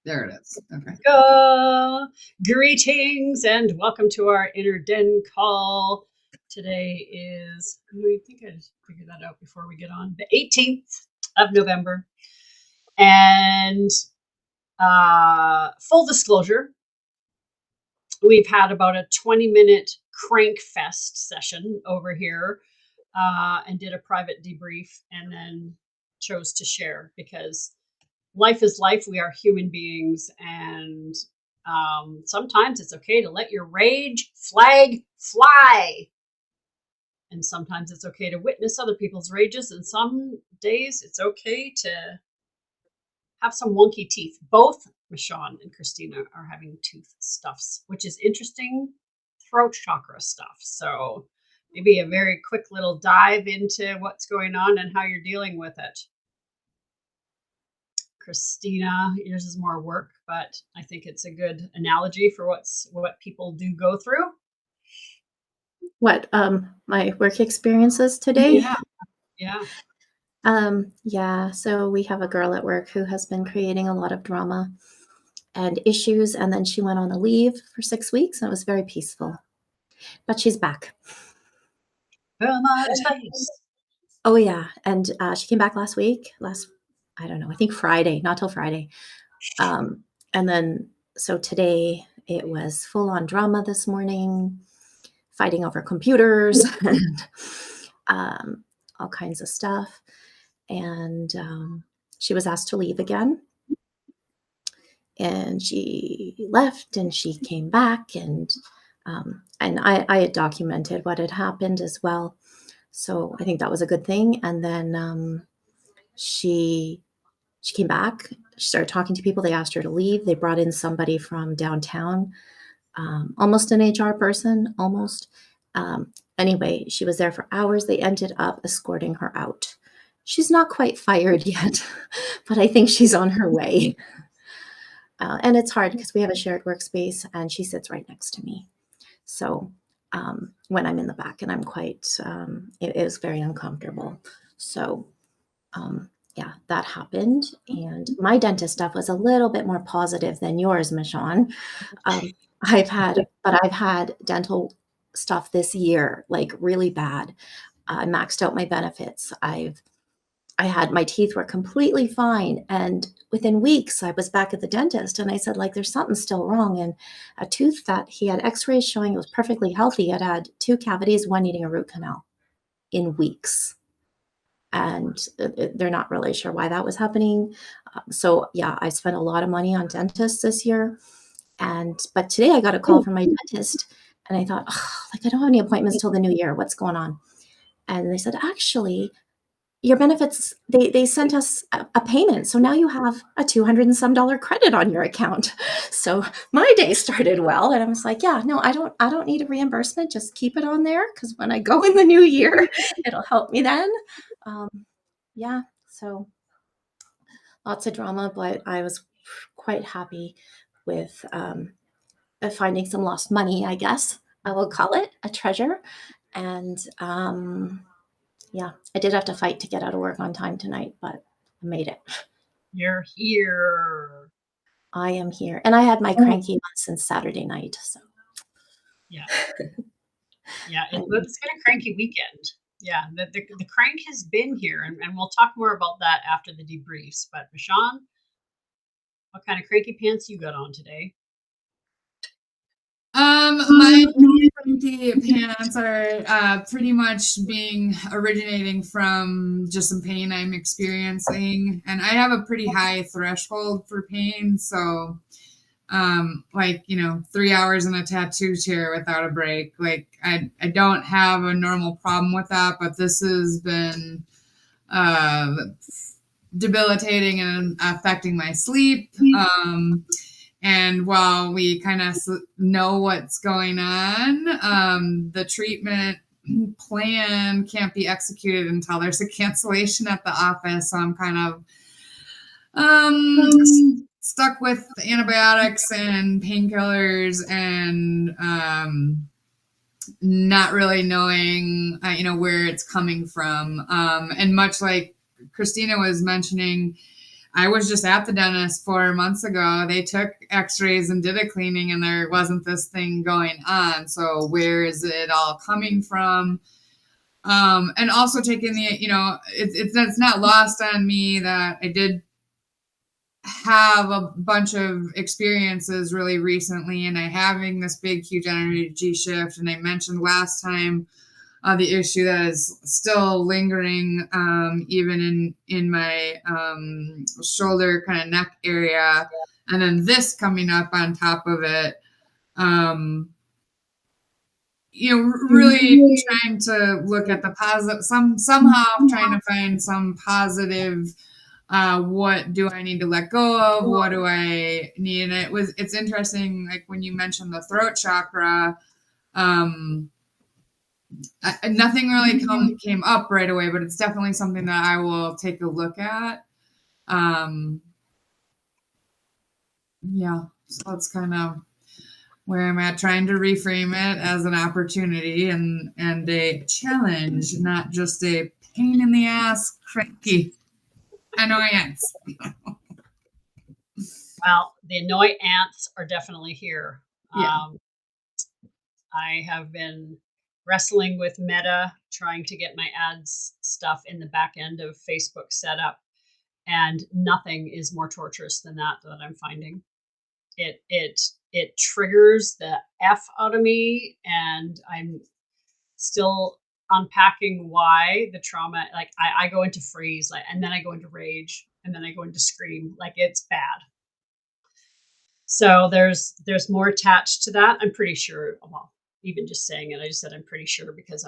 There it is. Okay. Greetings and welcome to our Inner Den call. Today is, I think I just figured that out before we get on, the 18th of November. And full disclosure, we've had about a 20-minute crank fest session over here and did a private debrief and then chose to share because life is life. We are human beings, and sometimes it's okay to let your rage flag fly. And sometimes it's okay to witness other people's rages. And some days it's okay to have some wonky teeth. Both Mishawn and Christina are having tooth stuffs, which is interesting throat chakra stuff. So maybe a very quick little dive into what's going on and how you're dealing with it. Christina, yours is more work, but I think it's a good analogy for what people do go through. What, my work experiences today? Yeah. Yeah, so we have a girl at work who has been creating a lot of drama and issues, and then she went on a leave for 6 weeks, and it was very peaceful. But she's back. Oh, yeah, and she came back last week, I don't know, I think Friday, not till Friday. And then, so today it was full-on drama this morning, fighting over computers and all kinds of stuff. And she was asked to leave again. And she left and she came back, and I had documented what had happened as well. So I think that was a good thing. And then she came back. She started talking to people. They asked her to leave. They brought in somebody from downtown, almost an HR person, almost. Anyway, she was there for hours. They ended up escorting her out. She's not quite fired yet, but I think she's on her way. And it's hard because we have a shared workspace and she sits right next to me. So when I'm in the back, and I'm quite, it is very uncomfortable. So yeah, that happened. And my dentist stuff was a little bit more positive than yours, Mishawn. I've had dental stuff this year, like really bad. I maxed out my benefits. I had, my teeth were completely fine. And within weeks I was back at the dentist and I said, like, there's something still wrong. And a tooth that he had x-rays showing it was perfectly healthy had 2 cavities, one needing a root canal in weeks. And they're not really sure why that was happening. So yeah, I spent a lot of money on dentists this year. But today I got a call from my dentist and I thought, oh, like, I don't have any appointments till the new year. What's going on? And they said, actually, your benefits, they sent us a payment. So now you have a $200 and some credit on your account. So my day started well. And I was like, yeah, no, I don't need a reimbursement. Just keep it on there. Cause when I go in the new year, it'll help me then. Yeah. So lots of drama, but I was quite happy with finding some lost money, I guess I will call it, a treasure. And yeah, I did have to fight to get out of work on time tonight, but I made it. You're here. I am here. And I had my cranky on since Saturday night. So yeah. Yeah, it's been a cranky weekend. Yeah, the crank has been here, and we'll talk more about that after the debriefs. But Mishawn, what kind of cranky pants you got on today? My cranky pants are pretty much originating from just some pain I'm experiencing, and I have a pretty high threshold for pain. So, like, 3 hours in a tattoo chair without a break. Like, I don't have a normal problem with that, but this has been debilitating and affecting my sleep. And while we kind of know what's going on, the treatment plan can't be executed until there's a cancellation at the office. So I'm kind of stuck with antibiotics and painkillers and not really knowing, where it's coming from. And much like Christina was mentioning, I was just at the dentist 4 months ago. They took x-rays and did a cleaning, and there wasn't this thing going on. So where is it all coming from? And also taking the, it's not lost on me that I did have a bunch of experiences really recently, and I having this big, huge energy shift. And I mentioned last time the issue that is still lingering, even in my shoulder, kind of neck area, and then this coming up on top of it. Really trying to look at the positive, somehow trying to find some positive. What do I need to let go of? What do I need? And it's interesting, like when you mentioned the throat chakra. Nothing really came up right away, but it's definitely something that I will take a look at. Yeah, so that's kind of where I'm at, trying to reframe it as an opportunity and a challenge, not just a pain in the ass, cranky annoyance. Well, the annoyance are definitely here. Yeah. I have been wrestling with Meta, trying to get my ads stuff in the back end of Facebook set up, and nothing is more torturous than that I'm finding. It triggers the F out of me, and I'm still unpacking why the trauma. Like I go into freeze, like, and then I go into rage, and then I go into scream. Like it's bad. So there's more attached to that. I'm pretty sure. Well, even just saying it, I just said I'm pretty sure because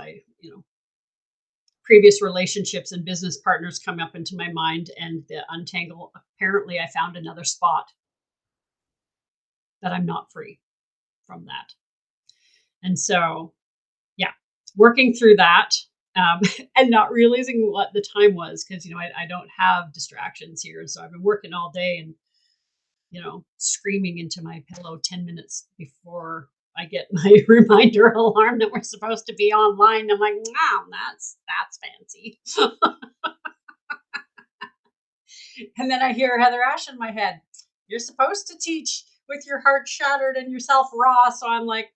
previous relationships and business partners come up into my mind, and the untangle. Apparently, I found another spot that I'm not free from that, and so yeah, working through that. And not realizing what the time was, because I don't have distractions here, and so I've been working all day and screaming into my pillow 10 minutes before I get my reminder alarm that we're supposed to be online. I'm like, wow, that's fancy. And then I hear Heather Ash in my head. You're supposed to teach with your heart shattered and yourself raw. So I'm like,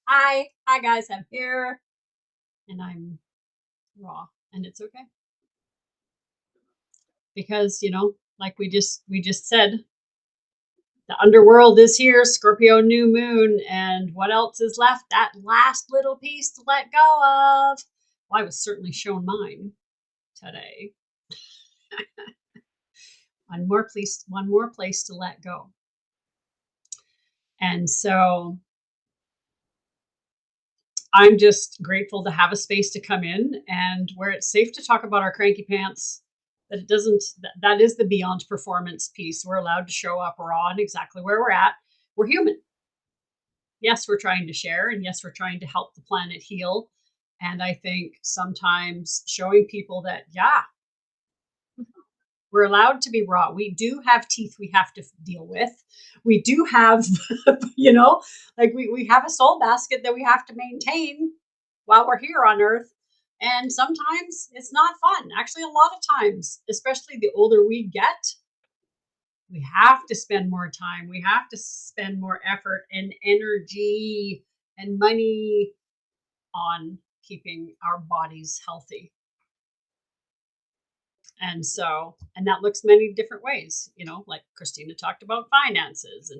hi guys, I'm here, and I'm raw, and it's okay, because like we just said, the underworld is here, Scorpio New Moon, and what else is left? That last little piece to let go of. Well, I was certainly shown mine today. one more place to let go. And so I'm just grateful to have a space to come in and where it's safe to talk about our cranky pants. That it doesn't, that is the beyond performance piece. We're allowed to show up raw and exactly where we're at. We're human. Yes, we're trying to share, and yes, we're trying to help the planet heal. And I think sometimes showing people that, yeah, we're allowed to be raw. We do have teeth we have to deal with. We do have, like we have a soul basket that we have to maintain while we're here on Earth. And sometimes it's not fun. Actually, a lot of times, especially the older we get, we have to spend more time. We have to spend more effort and energy and money on keeping our bodies healthy. And so, and that looks many different ways, like Christina talked about finances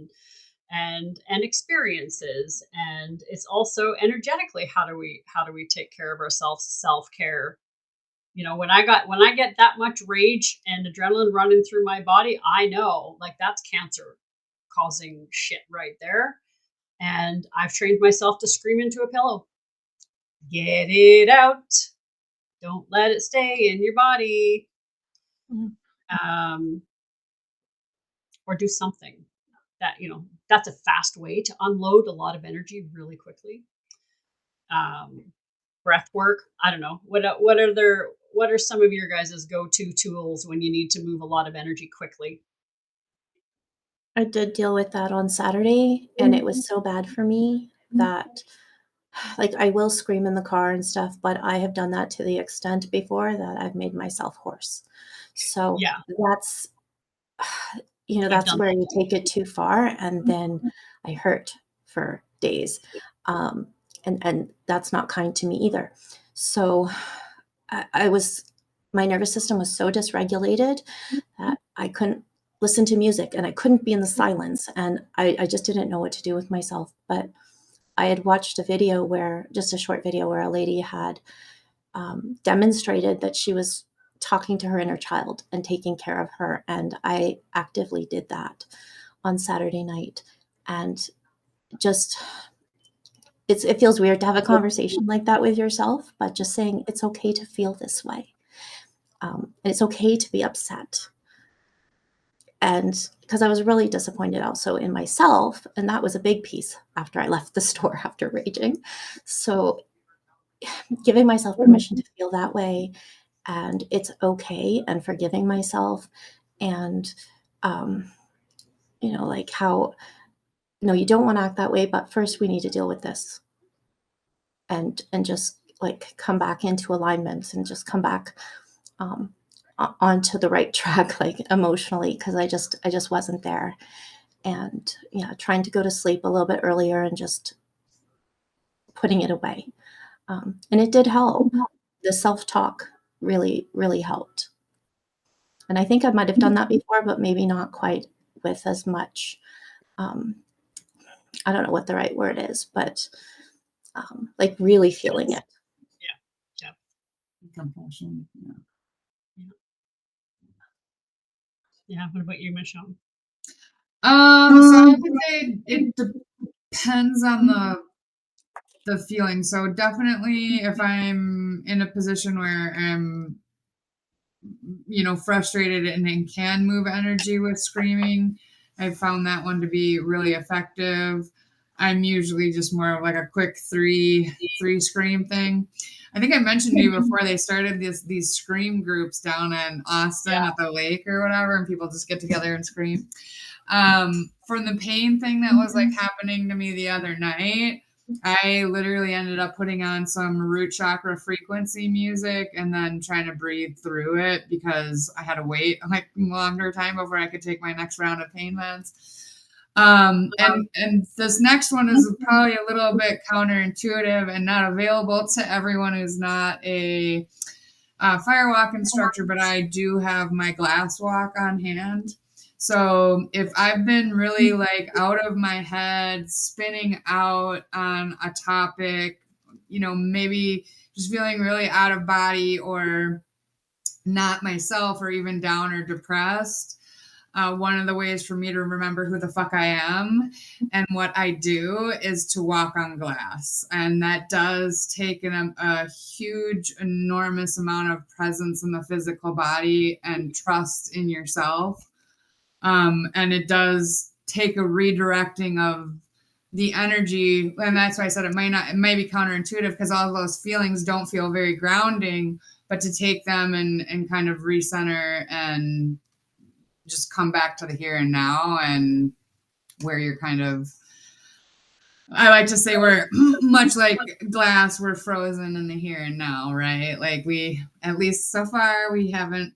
and experiences. And it's also energetically, how do we take care of ourselves? Self-care. When I get that much rage and adrenaline running through my body, I know, like, that's cancer causing shit right there. And I've trained myself to scream into a pillow. Get it out. Don't let it stay in your body. Or do something that, that's a fast way to unload a lot of energy really quickly. Breath work. I don't know. What are some of your guys' go-to tools when you need to move a lot of energy quickly? I did deal with that on Saturday, and it was so bad for me that, like, I will scream in the car and stuff, but I have done that to the extent before that I've made myself hoarse. So Yeah, that's, I've that's done where that you too. take it too far, and then I hurt for days. Um, and that's not kind to me either. So I was, my nervous system was so dysregulated that I couldn't listen to music and I couldn't be in the silence. And I just didn't know what to do with myself. But I had watched a video where, just a short video, where a lady had demonstrated that she was talking to her inner child and taking care of her. And I actively did that on Saturday night. And just, it feels weird to have a conversation like that with yourself, but just saying it's okay to feel this way. And it's okay to be upset. And because I was really disappointed also in myself, and that was a big piece after I left the store after raging. So giving myself permission to feel that way, and it's okay, and forgiving myself, and um, like how, no, you don't want to act that way, but first we need to deal with this, and just like come back into alignment and just come back um, onto the right track, like emotionally, because I just wasn't there. And yeah, trying to go to sleep a little bit earlier and just putting it away. And it did help. The self-talk really, really helped. And I think I might have done that before, but maybe not quite with as much. Um, I don't know what the right word is, but like really feeling it. Yeah, yeah, Compassion. Yeah. yeah. Yeah. What about you, Mishawn? So I would say it depends on the feeling. So definitely if I'm in a position where I'm, frustrated and can move energy with screaming, I found that one to be really effective. I'm usually just more of like a quick three scream thing. I think I mentioned to you before, they started these scream groups down in Austin Yeah. at the lake or whatever, and people just get together and scream. From the pain thing that was like happening to me the other night, I literally ended up putting on some root chakra frequency music and then trying to breathe through it because I had to wait like longer time before I could take my next round of pain meds. And this next one is probably a little bit counterintuitive and not available to everyone who's not a firewalk instructor, but I do have my glass walk on hand. So if I've been really like out of my head, spinning out on a topic, maybe just feeling really out of body or not myself or even down or depressed, one of the ways for me to remember who the fuck I am and what I do is to walk on glass. And that does take a huge, enormous amount of presence in the physical body and trust in yourself. And it does take a redirecting of the energy. And that's why I said it may be counterintuitive because all of those feelings don't feel very grounding, but to take them and kind of recenter and just come back to the here and now, and where you're kind of, I like to say we're much like glass, we're frozen in the here and now, right? Like we, at least so far, we haven't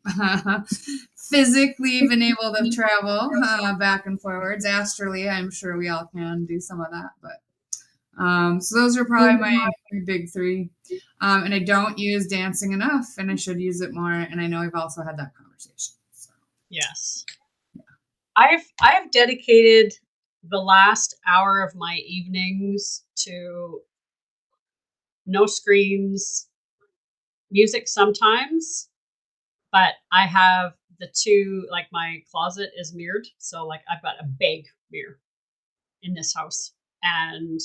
physically been able to travel back and forwards. Astrally, I'm sure we all can do some of that, but so those are probably my big three. And I don't use dancing enough, and I should use it more. And I know we've also had that conversation. So. Yes. I've dedicated the last hour of my evenings to no screens, music sometimes, but I have the two, like my closet is mirrored. So like I've got a big mirror in this house and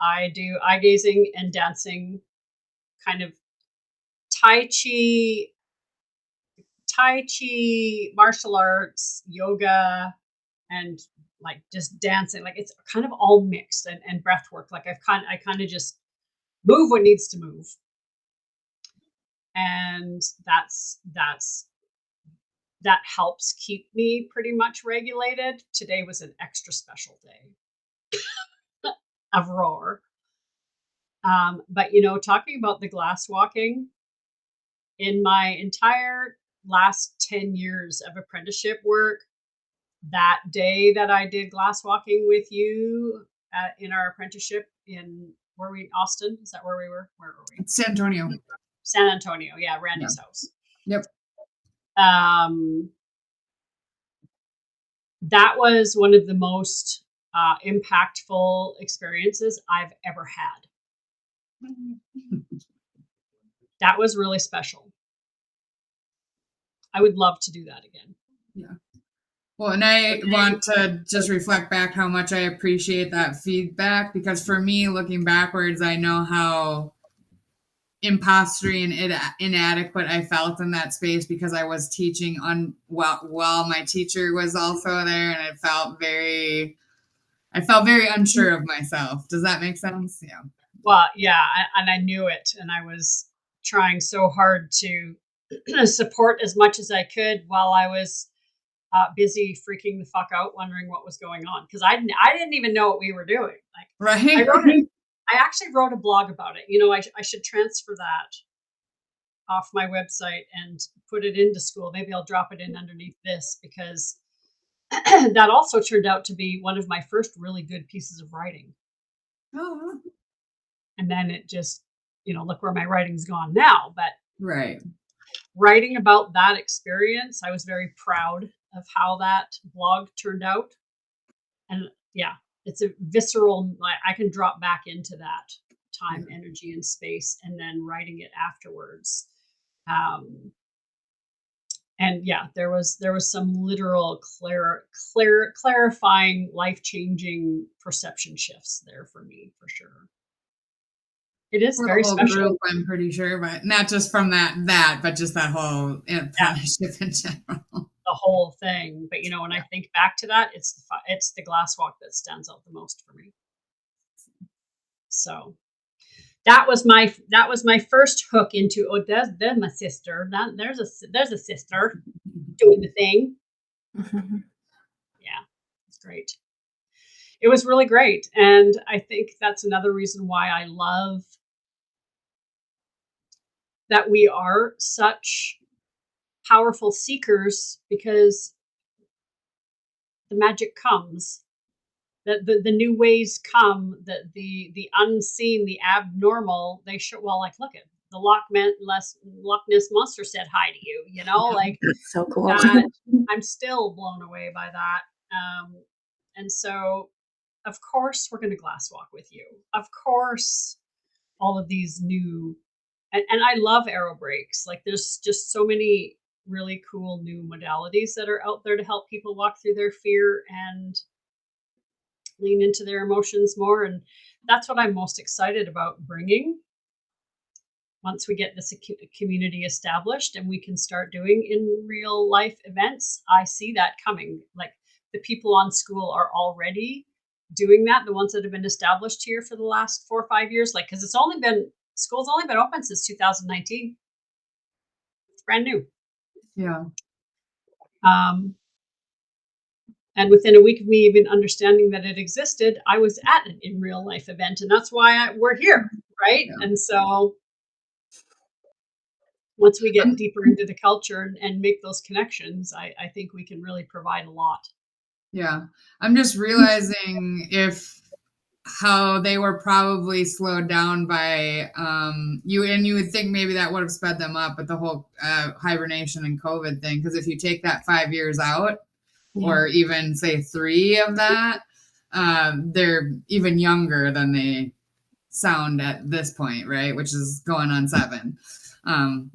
I do eye gazing and dancing, kind of Tai Chi, martial arts, yoga, and like just dancing. Like it's kind of all mixed and breath work. Like I kind of just move what needs to move. And that helps keep me pretty much regulated. Today was an extra special day of roar. But talking about the glass walking, in my entire last 10 years of apprenticeship work, that day that I did glass walking with you in our apprenticeship were we in Austin? Is that where we were? Where were we? It's San Antonio. San Antonio. Yeah, Yeah. Randy's house. Yep. That was one of the most impactful experiences I've ever had. That was really special. I would love to do that again. Yeah. Well, and I want to just reflect back how much I appreciate that feedback, because for me, looking backwards, I know how impostery and inadequate I felt in that space, because I was teaching while my teacher was also there, and I felt very unsure of myself. Does that make sense? Yeah. Well, yeah, and I knew it, and I was trying so hard to support as much as I could while I was busy freaking the fuck out, wondering what was going on, because I didn't even know what we were doing. Like, Right. I actually wrote a blog about it. You know, I should transfer that off my website and put it into school. Maybe I'll drop it in underneath this, because that also turned out to be one of my first really good pieces of writing. Oh. And then it just, look where my writing's gone now. But Right. writing about that experience, I was very proud of how that blog turned out. And yeah, it's a visceral, I can drop back into that time, energy, and space, and then writing it afterwards. And yeah, there was some literal clarifying, life-changing perception shifts there for me, for sure. It is For very the whole special. group, I'm pretty sure, but not just from that, but just that whole apprenticeship in general. The whole thing. But when I think back to that, it's the glass walk that stands out the most for me. So that was my first hook into, there's my sister. There's a sister doing the thing. Yeah, it's great. It was really great, and I think that's another reason why I love that we are such powerful seekers, because the magic comes. The new ways come, that the unseen, the abnormal, they show. Well, like, look at the Loch Ness monster said hi to you. Like, That's so cool. I'm still blown away by that. And so, of course, we're going to glass walk with you. Of course, all of these new, and I love aero breaks. Like, there's just so many really cool new modalities that are out there to help people walk through their fear and lean into their emotions more. And that's what I'm most excited about bringing. Once we get this community established and we can start doing in real life events, I see that coming. Like, the people on school are already doing that. The ones that have been established here for the last 4 or 5 years, like, because school's only been open since 2019. It's brand new. Yeah. And within a week of me even understanding that it existed, I was at an in real life event, and that's why we're here, right? Yeah. And so once we get deeper into the culture and make those connections, I think we can really provide a lot. Yeah. I'm just realizing how they were probably slowed down by you would think maybe that would have sped them up, but the whole hibernation and COVID thing, because if you take that 5 years out, or even say 3 of that, they're even younger than they sound at this point, right? Which is going on 7.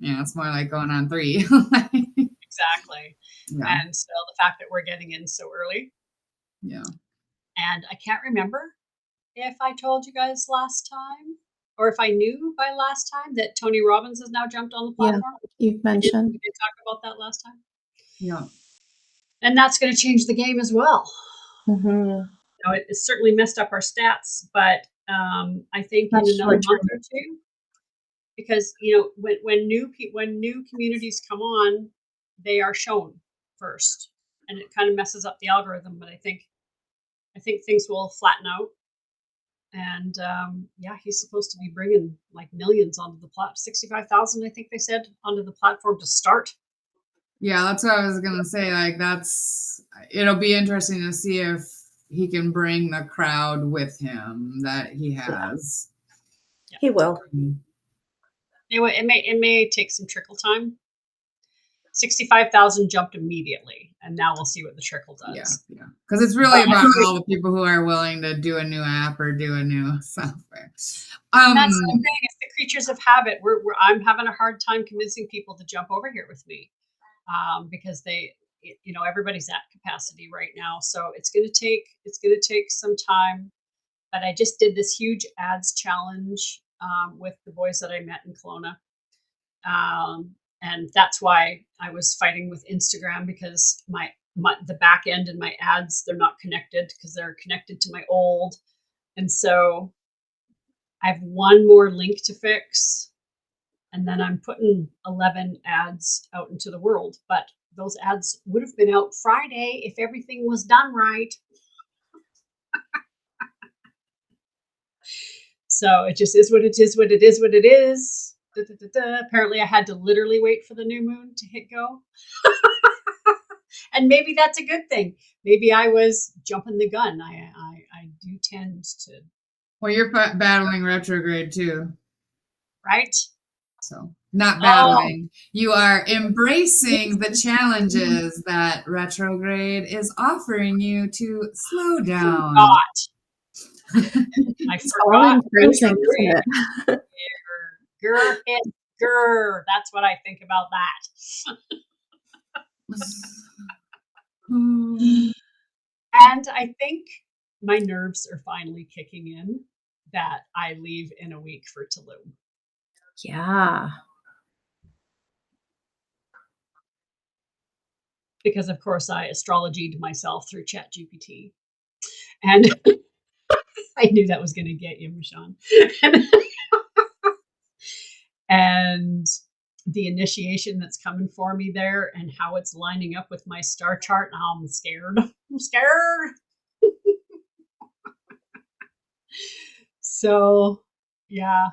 It's more like going on 3. Exactly. Yeah. And so the fact that we're getting in so early. Yeah. And I can't remember if I told you guys last time, or if I knew by last time, that Tony Robbins has now jumped on the platform. Yeah, you've mentioned. We did talk about that last time. Yeah. And that's going to change the game as well. Mm-hmm. It certainly messed up our stats, but I think in another month or two, because when new communities come on, they are shown first, and it kind of messes up the algorithm. But I think things will flatten out, and he's supposed to be bringing like millions onto the platform. 65,000, I think they said, onto the platform to start. Yeah, that's what I was gonna say. Like, it'll be interesting to see if he can bring the crowd with him that he has. He will. Anyway, it may take some trickle time. 65,000 jumped immediately, and now we'll see what the trickle does. Yeah. Because it's really about all the people who are willing to do a new app or do a new software. That's the thing. It's the creatures of habit. I'm having a hard time convincing people to jump over here with me, because everybody's at capacity right now. So it's gonna take some time. But I just did this huge ads challenge with the boys that I met in Kelowna. And that's why I was fighting with Instagram, because the back end and my ads, they're not connected because they're connected to my old. And so I have one more link to fix, and then I'm putting 11 ads out into the world. But those ads would have been out Friday if everything was done right. So it just is what it is, what it is, what it is. Da, da, da, da. Apparently I had to literally wait for the new moon to hit go. And maybe that's a good thing. Maybe I was jumping the gun. I do tend to. Well, you're battling retrograde too. Right? So, not battling. You are embracing the challenges that retrograde is offering you to slow down. I forgot. Embracing, isn't it? Grr. That's what I think about that. And I think my nerves are finally kicking in that I leave in a week for Tulum. Yeah. Because of course I astrologied myself through ChatGPT. And I knew that was going to get you, Mishawn. And the initiation that's coming for me there and how it's lining up with my star chart. Now I'm scared. So yeah,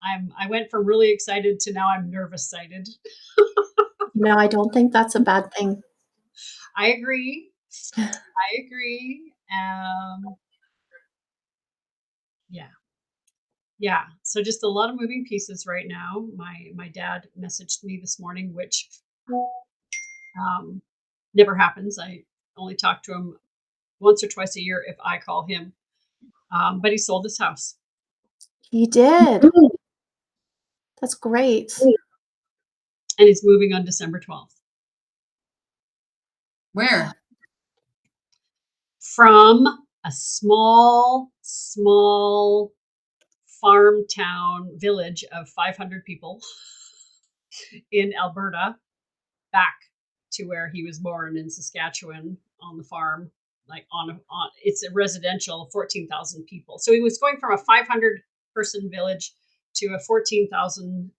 I went from really excited to now I'm nervous sighted. No, I don't think that's a bad thing. I agree. Yeah. So just a lot of moving pieces right now. My dad messaged me this morning, which never happens. I only talk to him once or twice a year if I call him. But he sold his house. He did. That's great. And he's moving on December 12th. Where? From a small farm town village of 500 people in Alberta back to where he was born in Saskatchewan on the farm, like on it's a residential 14,000 people. So he was going from a 500 person village to a 14,000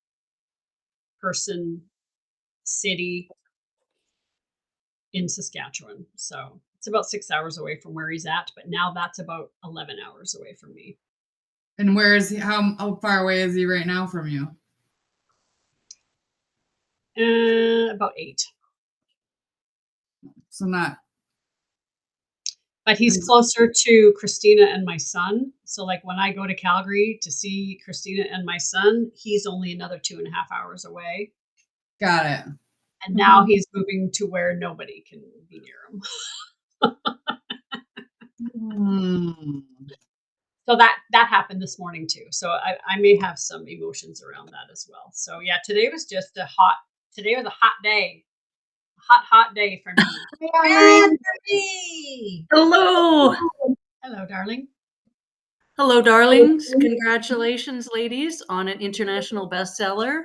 person city in Saskatchewan. So it's about 6 hours away from where he's at, but now that's about 11 hours away from me. And where is he? How far away is he right now from you? About 8. So not. But he's closer to Christina and my son. So like when I go to Calgary to see Christina and my son, he's only another 2.5 hours away. Got it. And now he's moving to where nobody can be near him. So that happened this morning too. So I may have some emotions around that as well. So yeah, today was a hot day. Hot day for me. And for me. Hello. Hello, darling. Hello, darlings. Congratulations, ladies, on an international bestseller.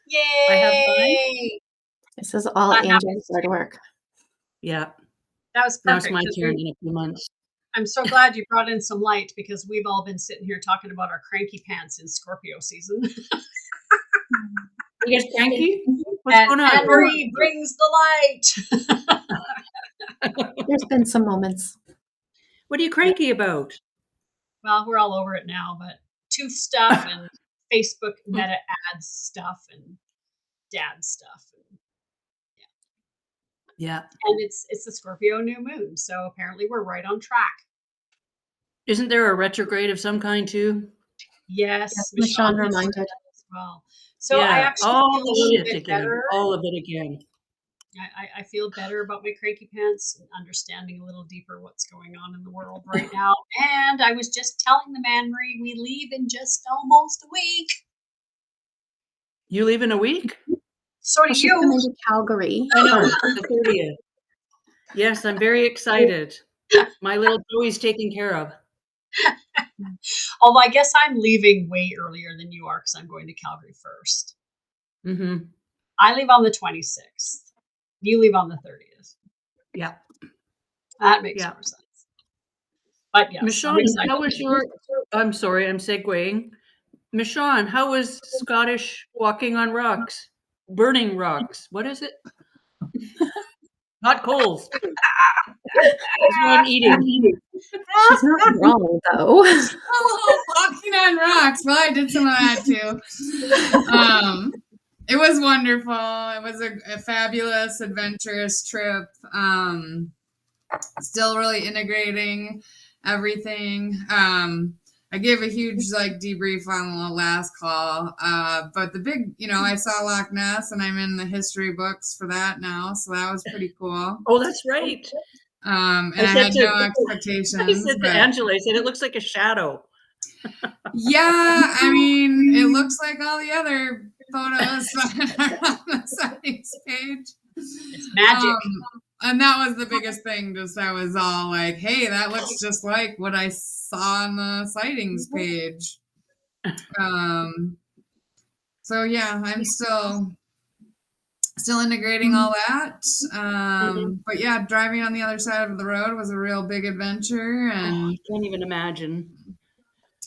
Yay! I have mine. This is all Angel's hard work. Yeah. That was perfect. Now it's my turn in a few months. I'm so glad you brought in some light because we've all been sitting here talking about our cranky pants in Scorpio season. You guys cranky? What's and going on? Anne-Marie brings the light. There's been some moments. What are you cranky about? Well, we're all over it now, but tooth stuff and Facebook meta ads stuff and dad stuff. And, Yeah. And it's the Scorpio New Moon, so apparently we're right on track. Isn't there a retrograde of some kind too? Yes, Yes, Mishawn Mishawn has said reminded. that as well. So I Yeah. actually All feel a the little shit bit again. better. All of it again. I feel better about my cranky pants and understanding a little deeper what's going on in the world right now. And I was just telling the man Marie we leave in just almost a week. You leave in a week? So do Well, she's coming you. to Calgary. I know. for- The 30th. Yes, I'm very excited. My little Joey's taken care of. Although I guess I'm leaving way earlier than you are because I'm going to Calgary first. Mm-hmm. I leave on the 26th. You leave on the 30th. Yeah. That makes Yeah. more sense. But yes, I'm Mishawn, excited. how was your, I'm sorry, I'm segueing. Mishawn, how was Scottish walking on rocks? Burning rocks. What is it? Hot coals. That's what I'm eating. She's not wrong though. Oh, walking on rocks. Well, I did some of that too. It was wonderful. It was a fabulous, adventurous trip. Still really integrating everything. I gave a huge debrief on the last call. But the big, I saw Loch Ness, and I'm in the history books for that now, so that was pretty cool. Oh, that's right. And I had no expectations. I said to Angela, I said, it looks like a shadow. Yeah, I mean, it looks like all the other photos on the sightings page. It's magic. And that was the biggest thing. Just I was all like, "Hey, that looks just like what I saw on the sightings page." So yeah, I'm still integrating all that. But yeah, driving on the other side of the road was a real big adventure, and I can't even imagine.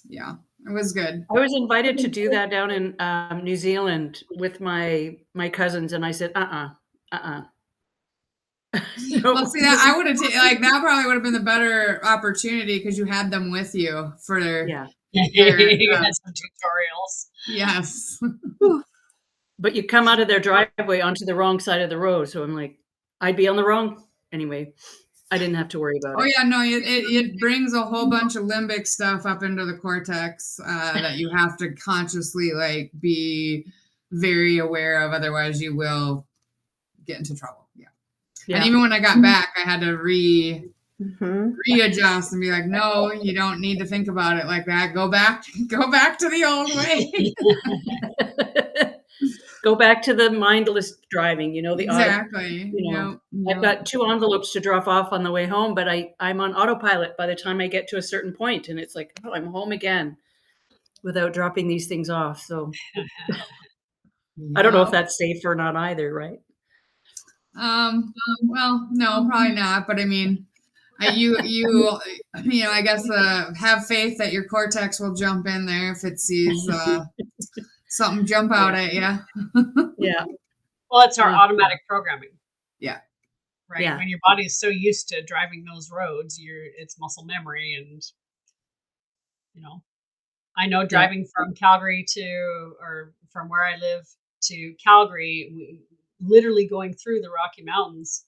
yeah, it was good. I was invited to do that down in New Zealand with my cousins, and I said, No. Well, see that I would have that probably would have been the better opportunity because you had them with you for their You had some tutorials. Yes. But you come out of their driveway onto the wrong side of the road, so I'm like, I'd be on the wrong anyway. I didn't have to worry about it. Oh yeah, no, it brings a whole bunch of limbic stuff up into the cortex that you have to consciously be very aware of, otherwise you will get into trouble. Yeah. And even when I got back, I had to readjust and be like, no, you don't need to think about it like that. Go back to the old way. Go back to the mindless driving, Exactly. I've got 2 envelopes to drop off on the way home, but I'm on autopilot by the time I get to a certain point, and it's like, oh, I'm home again without dropping these things off. So I don't know if that's safe or not either, right? Well, no, probably not. But I mean, I guess have faith that your cortex will jump in there if it sees something jump out at you. Yeah. Well, it's our automatic programming. Yeah. Right. Yeah. When your body is so used to driving those roads, it's muscle memory, and I know driving from Calgary or from where I live to Calgary, literally going through the Rocky Mountains.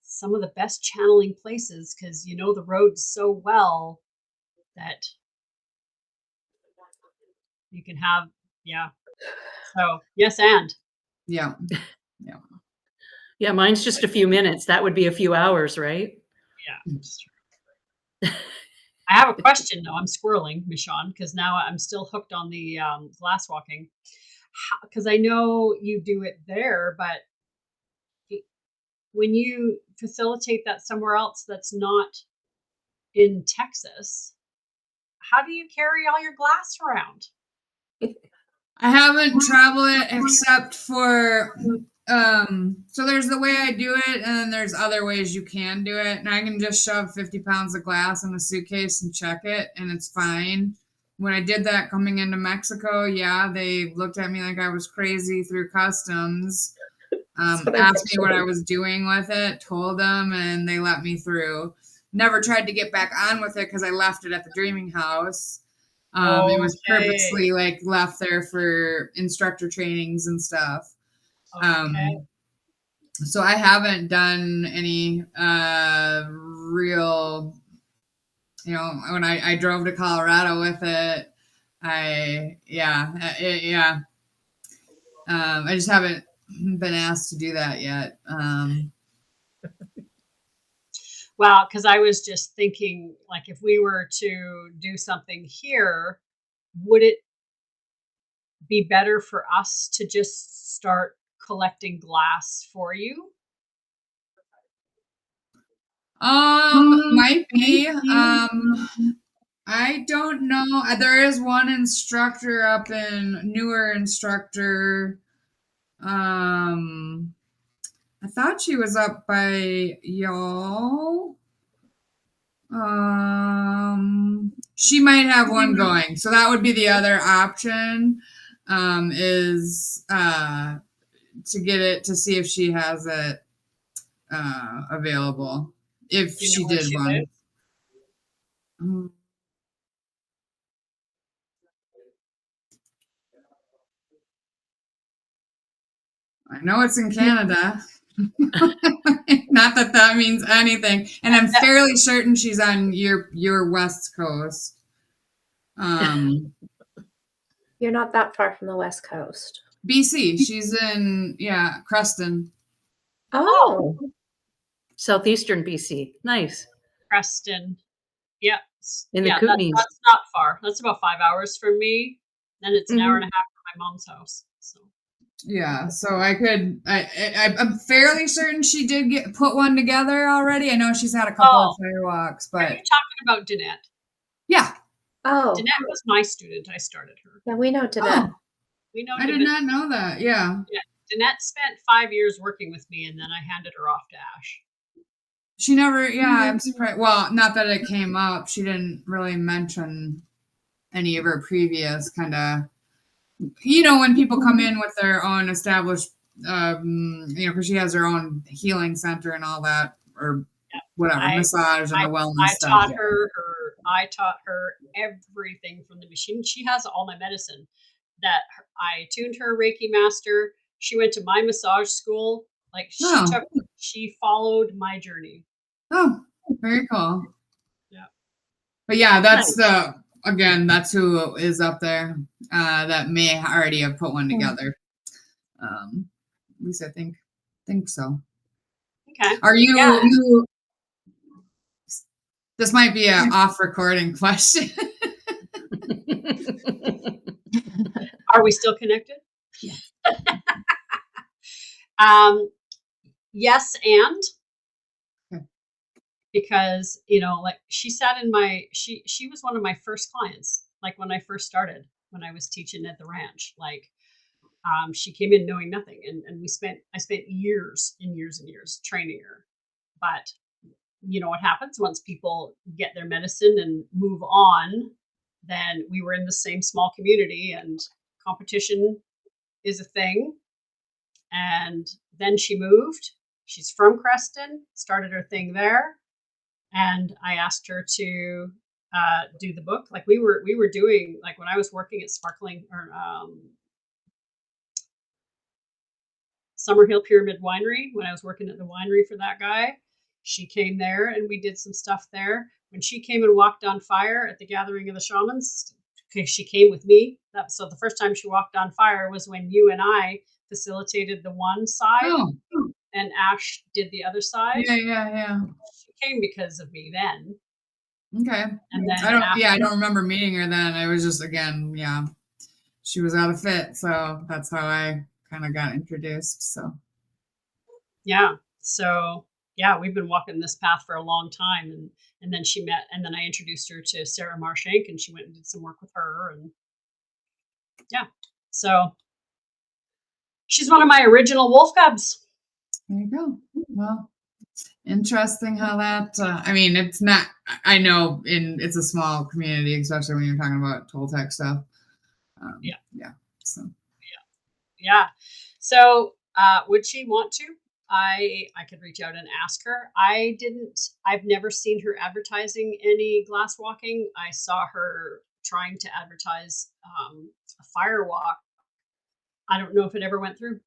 Some of the best channeling places because you know the roads so well that you can have, So yes, and Yeah. Yeah, mine's just a few minutes. That would be a few hours, right? Yeah, that's true. I have a question though. I'm squirreling, Mishawn, because now I'm still hooked on the glass walking. Because I know you do it there, but when you facilitate that somewhere else that's not in Texas, how do you carry all your glass around? I haven't traveled it except for so there's the way I do it, and then there's other ways you can do it. And I can just shove 50 pounds of glass in a suitcase and check it, and it's fine. When I did that coming into Mexico, they looked at me like I was crazy through customs. Asked me what I was doing with it, told them, and they let me through. Never tried to get back on with it because I left it at the Dreaming House. It was purposely left there for instructor trainings and stuff. So I haven't done any real, when I drove to Colorado with it, yeah. I just haven't been asked to do that yet. Well, because I was just thinking, like, if we were to do something here, would it be better for us to just start collecting glass for you? Might be. I don't know. There is one instructor up in newer instructor. I thought she was up by y'all. She might have one going, so that would be the other option. Is to get it to see if she has it available. If Do you she know where did she one. lives? Mm, I know it's in Canada. Not that that means anything. And I'm fairly certain she's on your west coast. You're not that far from the West Coast. BC. She's in Creston. Oh, Southeastern BC. Nice. Preston. Yeah. In the Yeah, Kootenays. that's not far. That's about 5 hours from me. Then it's an hour and a half from my mom's house. So Yeah, so I'm fairly certain she did put one together already. I know she's had a couple of firewalks, are you but talking about Danette? yeah. oh, Danette was my student. I started her. yeah, we know Danette. Oh, We know I did Danette. not know that. Yeah. Yeah, Danette spent 5 years working with me, and then I handed her off to Ash. She never, I'm surprised. Well, not that it came up. She didn't really mention any of her previous kind of, when people come in with their own established, because she has her own healing center and all that, or Yeah. whatever, massage and the wellness stuff. I taught her everything from the machine. She has all my medicine. That I tuned her Reiki master. She went to my massage school. Like she followed my journey. Oh, very cool. Yeah. But yeah, that's that's who is up there that may already have put one together. At least I think so. Okay. Are you this might be an off recording question. Are we still connected? Yeah. Yes, and Okay. because like she sat in she was one of my first clients. Like when I first started, when I was teaching at the ranch, like she came in knowing nothing, and I spent years and years and years training her. But you know what happens once people get their medicine and move on? Then we were in the same small community, and competition is a thing. And then she moved. She's from Creston, started her thing there, and I asked her to do the book. Like we were doing, like when I was working at Sparkling or Summerhill Pyramid Winery, when I was working at the winery for that guy, she came there and we did some stuff there. When she came and walked on fire at the Gathering of the Shamans, okay, she came with me. So the first time she walked on fire was when you and I facilitated the one side Oh, and Ash did the other side. yeah. She came because of me then. Okay. And then I don't remember meeting her then. I was just she was out of fit, so that's how I kind of got introduced. So yeah. So yeah, we've been walking this path for a long time, and then she met, and then I introduced her to Sarah Marshank, and she went and did some work with her, and yeah. So she's one of my original wolf cubs. there you go. Well, interesting how that. It's not. I know it's a small community, especially when you're talking about Toltec stuff. Yeah. So. Yeah. So would she want to? I could reach out and ask her. I've never seen her advertising any glass walking. I saw her trying to advertise a fire walk. I don't know if it ever went through.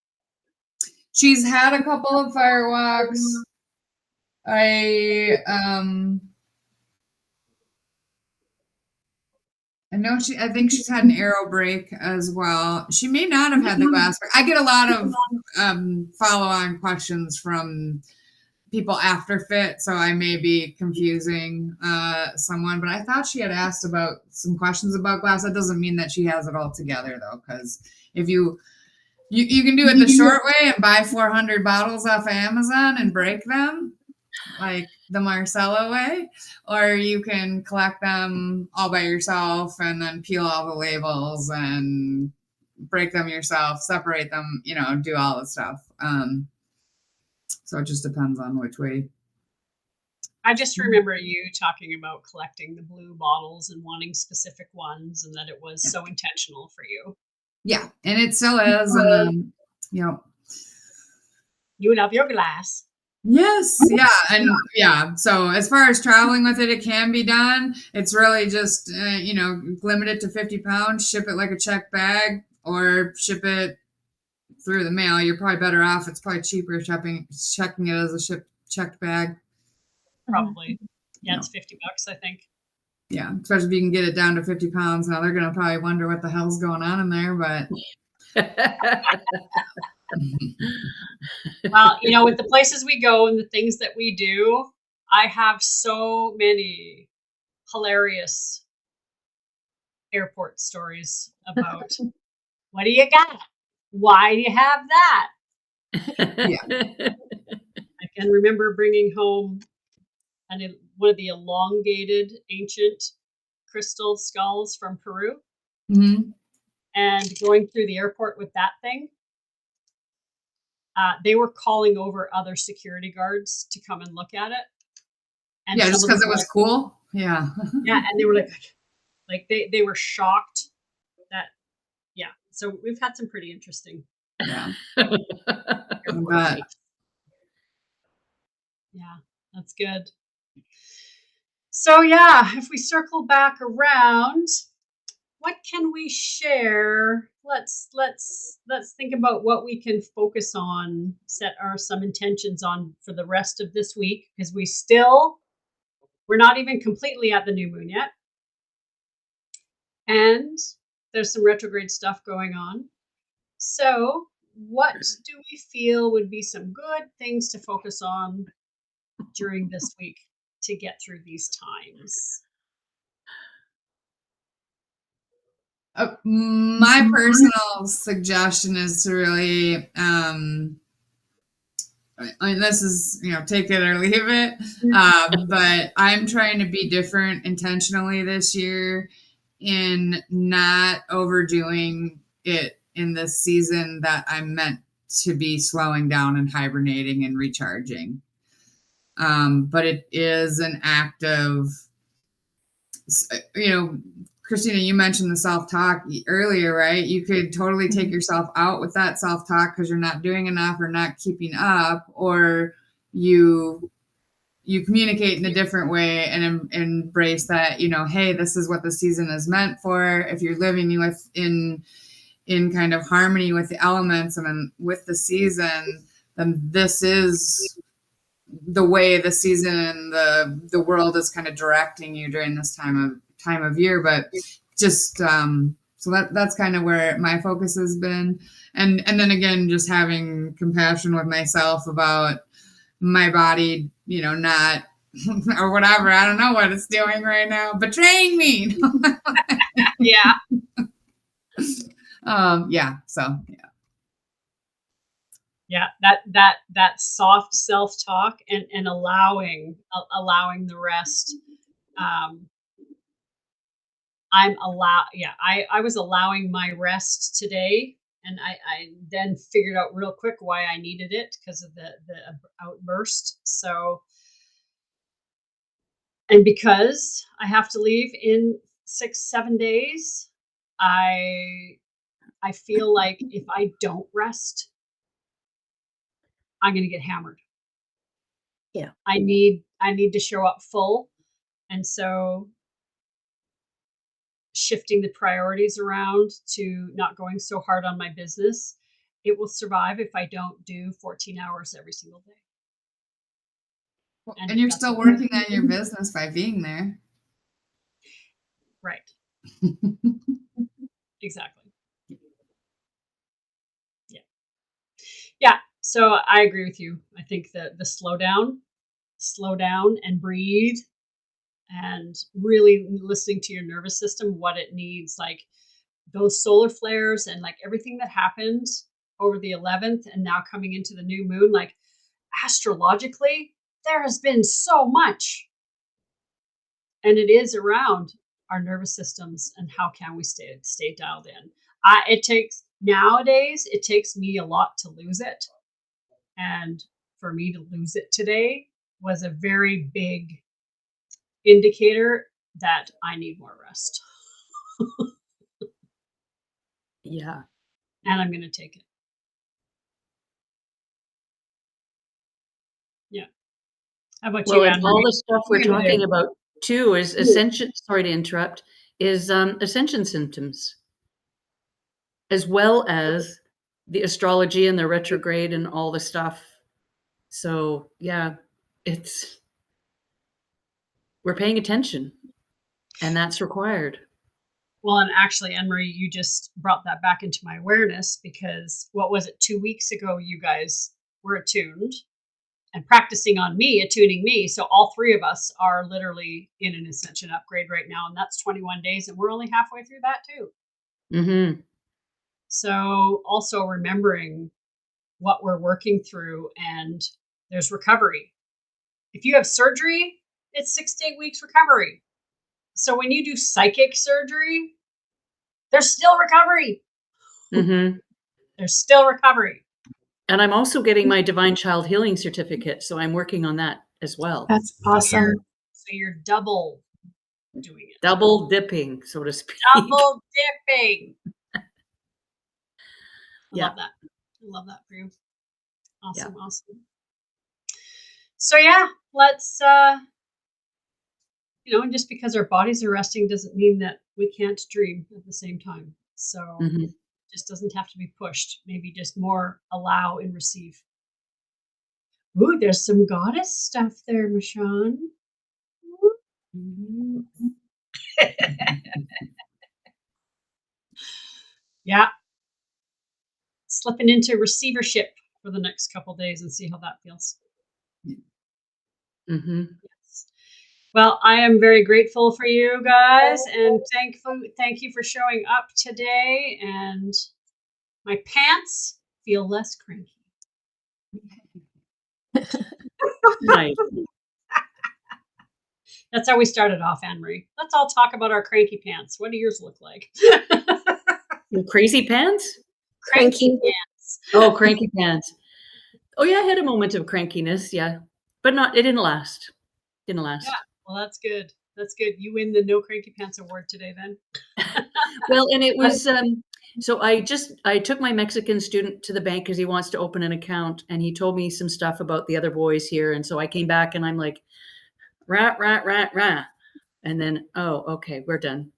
She's had a couple of firewalks. I think she's had an arrow break as well. She may not have had the glass break. I get a lot of follow-on questions from people after fit, so I may be confusing someone, but I thought she had asked about some questions about glass. That doesn't mean that she has it all together though, because if you can do it the short way and buy 400 bottles off of Amazon and break them, like the Marcella way, or you can collect them all by yourself and then peel all the labels and break them yourself, separate them, do all the stuff. So it just depends on which way. I just remember you talking about collecting the blue bottles and wanting specific ones, and that it was so intentional for you. Yeah, and it still is. And you love your glass. Yes, yeah, and yeah. So as far as traveling with it, it can be done. It's really just limit it to 50 pounds, ship it like a checked bag, or ship it through the mail. You're probably better off. It's probably cheaper checking it as a checked bag. Probably. Yeah, it's $50, I think. Yeah, especially if you can get it down to 50 pounds. Now they're going to probably wonder what the hell's going on in there, but. Well, with the places we go and the things that we do, I have so many hilarious airport stories about what do you got? Why do you have that? Yeah. I can remember bringing home one of the elongated ancient crystal skulls from Peru, and going through the airport with that thing. They were calling over other security guards to come and look at it. And yeah, just because it was cool. Yeah. Yeah, and they were like they were shocked that. Yeah, so we've had some pretty interesting. Yeah. Yeah, that's good. So yeah, if we circle back around, what can we share? Let's think about what we can focus on, set some intentions on for the rest of this week, because we're not even completely at the new moon yet. And there's some retrograde stuff going on. So what do we feel would be some good things to focus on during this week to get through these times? My personal suggestion is to really, this is, take it or leave it. But I'm trying to be different intentionally this year in not overdoing it in this season that I'm meant to be slowing down and hibernating and recharging. But it is an act of, Christina, you mentioned the self-talk earlier, right? You could totally take yourself out with that self-talk because you're not doing enough or not keeping up, or you communicate in a different way and embrace that, hey, this is what the season is meant for. If you're living in kind of harmony with the elements and with the season, then this is the way the season and the world is kind of directing you during this time of year. But just so that's kind of where my focus has been, and then again, just having compassion with myself about my body, not or whatever, I don't know what it's doing right now, betraying me. Yeah. Yeah, that soft self-talk and allowing the rest. I was allowing my rest today, and I then figured out real quick why I needed it because of the outburst. So, and because I have to leave in 6-7 days, I feel like if I don't rest, I'm going to get hammered. Yeah. I need to show up full. And so shifting the priorities around to not going so hard on my business it will survive if I don't do 14 hours every single day. And you're that's still what- working on your business by being there. Right. Exactly. Yeah. Yeah. So I agree with you. I think that the slow down and breathe and really listening to your nervous system, what it needs, like those solar flares and like everything that happened over the 11th and now coming into the new moon, like astrologically, there has been so much. And it is around our nervous systems and how can we stay dialed in. It takes me a lot to lose it. And for me to lose it today was a very big indicator that I need more rest. Yeah. And I'm going to take it. Yeah. How about Well, you, and all Anne-Marie? the stuff we're What are you gonna talking do? about too is ascension. Sorry to interrupt. Is ascension symptoms, as well as the astrology and the retrograde and all the stuff. So yeah, we're paying attention, and that's required. Well, and actually, Anne-Marie, you just brought that back into my awareness because what was it, 2 weeks ago, you guys were attuned and practicing on me, attuning me. So all three of us are literally in an ascension upgrade right now. And that's 21 days. And we're only halfway through that too. Mm-hmm. So also remembering what we're working through, and there's recovery. If you have surgery, it's 6 to 8 weeks recovery. So when you do psychic surgery, there's still recovery. Mm-hmm. There's still recovery. And I'm also getting my divine child healing certificate, so I'm working on that as well. That's awesome. So you're double doing it. Double dipping, so to speak. Double dipping. I Yeah. love that. I love that for you. Awesome. Yeah. Awesome. So yeah, let's just because our bodies are resting doesn't mean that we can't dream at the same time. So Mm-hmm. it just doesn't have to be pushed. Maybe just more allow and receive. Ooh, there's some goddess stuff there, Mishawn. Yeah. Slipping into receivership for the next couple days and see how that feels. Mm-hmm. Yes. Well, I am very grateful for you guys and thank you for showing up today. And my pants feel less cranky. Nice. That's how we started off, Anne-Marie. Let's all talk about our cranky pants. What do yours look like? Your crazy pants? Cranky pants. Oh, cranky pants. Oh yeah, I had a moment of crankiness, yeah. But it didn't last. Didn't last. Yeah, well, that's good. That's good. You win the No Cranky Pants Award today then. Well, and it was so I took my Mexican student to the bank because he wants to open an account, and he told me some stuff about the other boys here, and so I came back and I'm like, rat, rat, rat, rat. And then, oh, okay, we're done.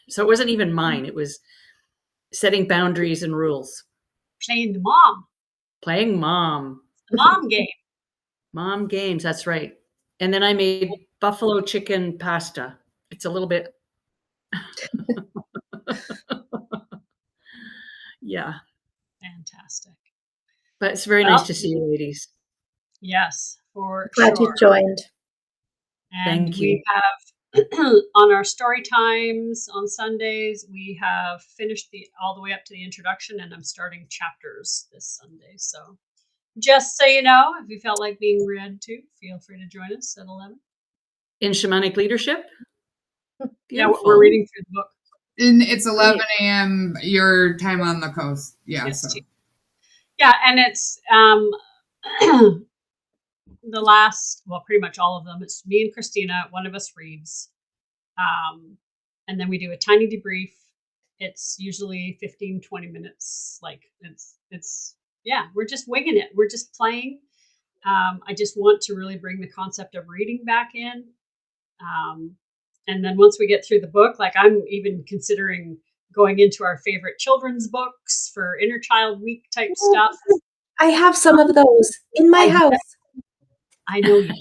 So it wasn't even mine. It was setting boundaries and rules. Playing the mom. Playing mom. The mom game. Mom games, that's right. And then I made buffalo chicken pasta. It's a little bit. Yeah. Fantastic. But it's very nice to see you, ladies. Yes, for Glad sure. you joined. And Thank we you. have on our story times on Sundays, we have finished all the way up to the introduction, and I'm starting chapters this Sunday. So just so you know, if you felt like being read to, feel free to join us at 11. In shamanic leadership? Yeah, Beautiful. we're reading through the book. And it's 11 a.m. your time on the coast. Yeah. Yes, So. Yeah, and it's the last, well, pretty much all of them. It's me and Christina. One of us reads. And then we do a tiny debrief. It's usually 15, 20 minutes. Like we're just winging it. We're just playing. I just want to really bring the concept of reading back in. And then once we get through the book, like I'm even considering going into our favorite children's books for Inner Child Week type stuff. I have some of those in my house. I know you.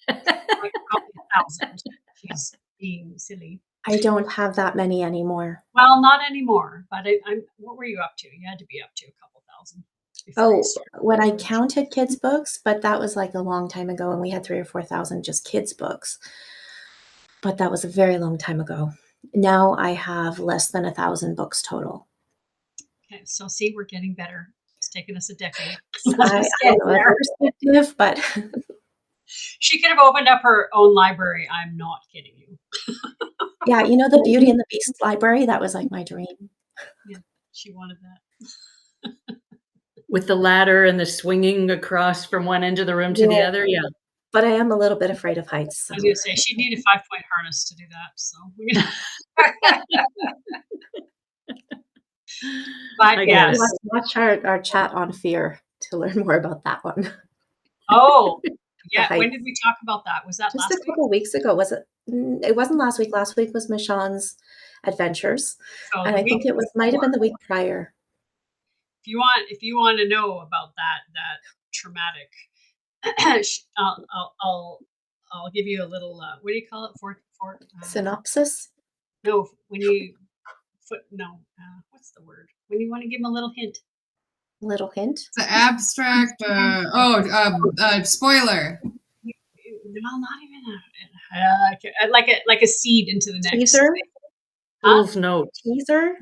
Like probably 1,000. She's being silly. I don't have that many anymore. Well, not anymore. But I'm. What were you up to? You had to be up to a couple thousand. before you Oh, started. when I counted kids' books, but that was like a long time ago, and we had 3,000 or 4,000 just kids' books. But that was a very long time ago. Now I have less than 1,000 books total. Okay, so see, we're getting better. It's taken us a decade. I don't know her perspective, but She could have opened up her own library. I'm not kidding you. yeah, you know the Beauty and the Beast library? That was like my dream. Yeah, she wanted that. With the ladder and the swinging across from one end of the room to the Yeah. other. Yeah. But I am a little bit afraid of heights. So. I was going to say, she'd need a 5-point harness to do that. So, but I yes. guess. Watch our chat on fear to learn more about that one. Oh, yeah. heights. When did we talk about that? Was that Just last a couple weeks ago. Was it? It wasn't last week. Last week was Mishawn's adventures, So and I think it might have been the week prior. If you want to know about that traumatic, I'll give you a little what do you call it? Synopsis. No, when you what's the word? When you want to give them a little hint. Little hint. It's an abstract. Spoiler. No, not even like a seed into the next. Teaser. Wolf's note. Teaser.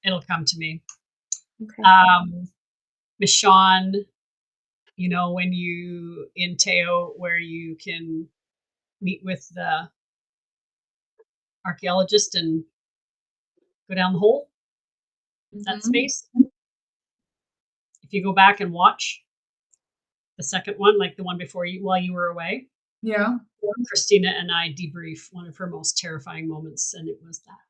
It'll come to me. Okay. Mishawn, you know, when you in Teo where you can meet with the archaeologist and go down the hole, that space. If you go back and watch the second one, like the one before you while you were away, Yeah. Christina and I debrief one of her most terrifying moments, and it was that.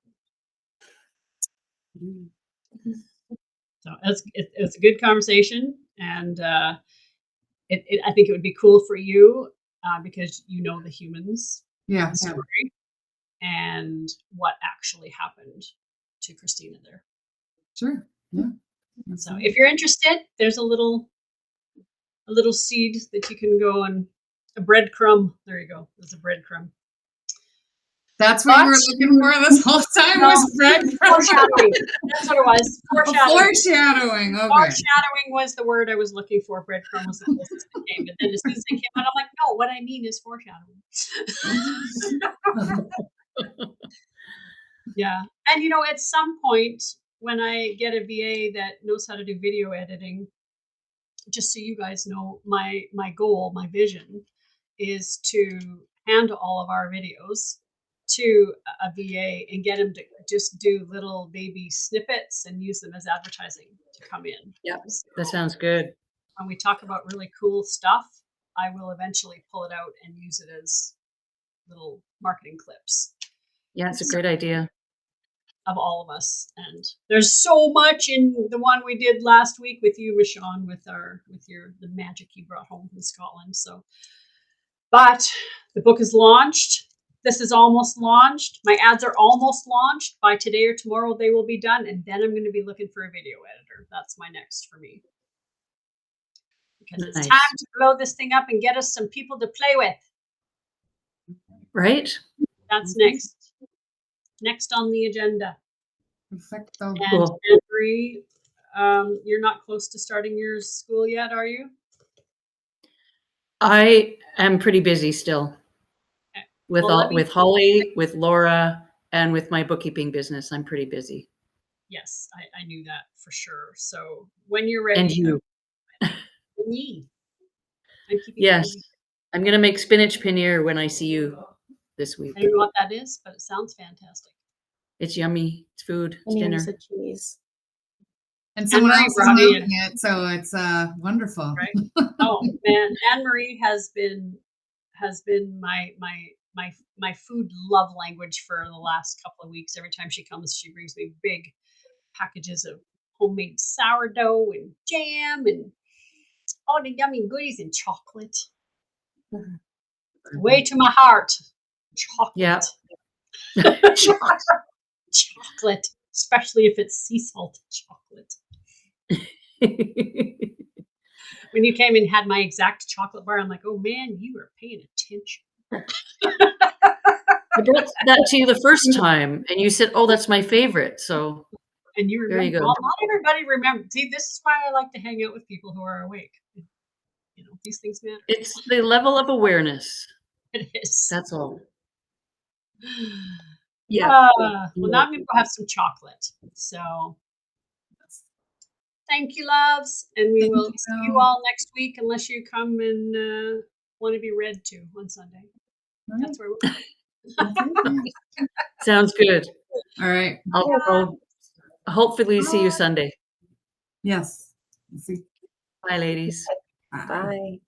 So it's a good conversation, and I think it would be cool for you because you know the humans, Yeah. story, and what actually happened to Christina there. Sure. Yeah. So if you're interested, there's a little seed that you can go and a breadcrumb. There you go. There's a breadcrumb. That's what you were looking for this whole time was breadcrumbs. Foreshadowing. That's what it was. Foreshadowing. Foreshadowing. Okay. Foreshadowing was the word I was looking for. Breadcrumb was the closest that came. But then as soon as it came out, I'm like, no, what I mean is foreshadowing. Yeah. And you know, at some point when I get a VA that knows how to do video editing, just so you guys know, my goal, my vision is to hand all of our videos to a VA and get him to just do little baby snippets and use them as advertising to come in. Yeah, that sounds good. When we talk about really cool stuff, I will eventually pull it out and use it as little marketing clips. Yeah, it's a great idea. Of all of us, and there's so much in the one we did last week with you, Mishawn, with the magic you brought home from Scotland. So, but the book is launched. This is almost launched. My ads are almost launched. By today or tomorrow, they will be done, and then I'm going to be looking for a video editor. That's my next for me, because it's time to blow this thing up and get us some people to play with. Right. That's next. Next on the agenda. Perfecto. And Cool. Anne-Marie, you're not close to starting your school yet, are you? I am pretty busy still. Okay. With Well, with Holly, with Laura, and with my bookkeeping business. I'm pretty busy. Yes, I knew that for sure. So when you're ready. And you. Me. I'm keeping Yes. busy. I'm going to make spinach paneer when I see you this week. I don't know what that is, but it sounds fantastic. It's yummy. It's food. It's Paneer dinner. is a cheese. And someone Anne-Marie else is brought me making it, so it's wonderful. Right? Oh man, Anne-Marie has been my food love language for the last couple of weeks. Every time she comes, she brings me big packages of homemade sourdough and jam and all the yummy goodies and chocolate. Way to my heart. Chocolate. Yeah. Chocolate. especially if it's sea salt chocolate. When you came and had my exact chocolate bar, I'm like, oh man, you are paying attention. I brought that to you the first time, and you said, "Oh, that's my favorite." So And you remember, there you go. well, not everybody remembers. See, this is why I like to hang out with people who are awake. You know, these things matter. It's the level of awareness. It is. That's all. Yeah. Well, now I'm going to go have some chocolate. So thank you, loves. And we will see you all next week, unless you come and want to be read to on Sunday. That's where we're Sounds good. All right. I'll hopefully see you Sunday. Yes. Bye, ladies. Bye.